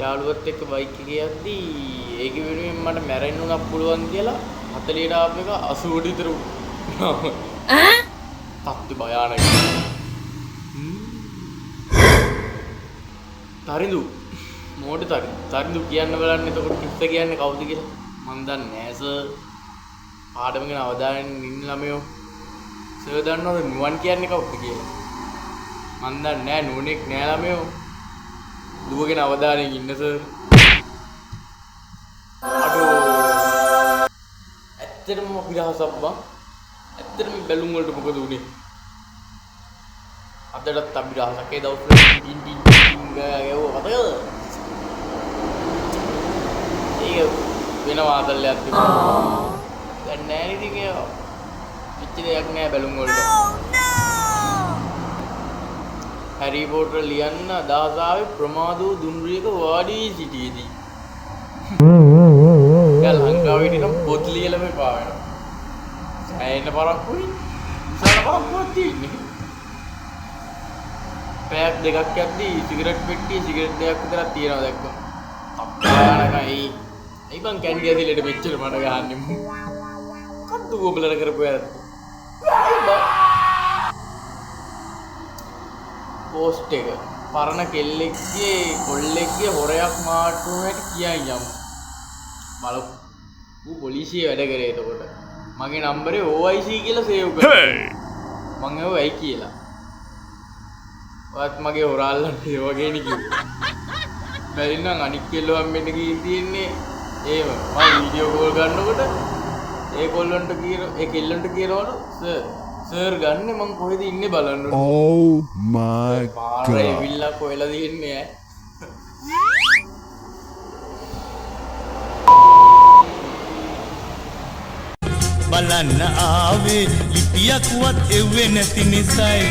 යාළුවත් එක්ක බයික් එකේ යද්දී ඒක වෙනුවෙන් මට මැරෙන්න උනක් පුළුවන් කියලා 40ට ආපු එක 80ට විතර ඈ තත්ති භයානකයි. තරිඳු මෝඩ තරිඳු කියන්න බලන්න එතකොට කිස්ස කියන්නේ කවුද කියලා මන් දන්නේ නෑ සර්. පාඩම ගැන අවධානයෙන් ඉන්න ළමයෝ සර් දන්නවද නුවන් කියන්නේ කවුද කියලා? මන් දන්නේ නෑ නුවණෙක් නෑ ළමයෝ. දුවගෙන අවධානයෙන් ඉන්න සර්. අඩෝ ඇත්තටම විරහසක් බං. ඇත්තටම බැලුම් වලට මොකද උනේ? අදටත් අභිරහසක් ඒ දවස් වල ටින් ටින් ටින් ගාව මතකද? ඒක වෙන වාදල්ලයක් තිබුණා. දැන් නෑ නේද ඒක. පිච්ච දෙයක් නෑ බැලුම් වලට. හැරි පොටර් ලියන්න අදහස ආවේ ප්‍රමාද වූ දුම්රියක වාඩි සිටියේදී. දැන් ලංකාවේ නම් පොත් ලියලා මේ පාවෙනවා. ඇයින පරක්කුයි. ඉස්සරහ පරක්කුවක් තියෙන්නේ. පැයක් දෙකක් යද්දී සිගරට් පෙට්ටිය සිගරට් දෙකක් විතරක් තියනවා දැක්කා. අප්පානකයි. ඒ බං කැන්ඩි ඇදිලට මෙච්චර මඩ ගහන්නේ. මොකද්ද ඔබලර කරපු වැරද්ද? පෝස්ට් එක පරණ කෙල්ලෙක්ගේ කොල්ලෙක්ගේ හොරයක් මාට්ටුවට කියයි යමු. බලමු. ඌ පොලිසියේ වැඩ කරේ එතකොට. මගේ නම්බරේ OIC කියලා සේව් කරා. මං ඒව ඇයි කියලා. ඔයත් මගේ හොරාල්ලන්ට ඒ වගේනේ කිව්වා. බැරි නම් අනික් කෙල්ලෝ හම්බෙන්න ගිහින් තියන්නේ ඒව. මම වීඩියෝ කෝල් ගන්නකොට ඒ කොල්ලන්ට කියන ඒ කෙල්ලන්ට කියනවලු සර් ගන්නේ මං කොහෙද ඉන්නේ බලන්න. Oh my god. පාරේ විල්ලා කොහෙලද ඉන්නේ ඈ. බලන්න ආවේ ලිපියක්වත් එව්වේ නැති නිසායි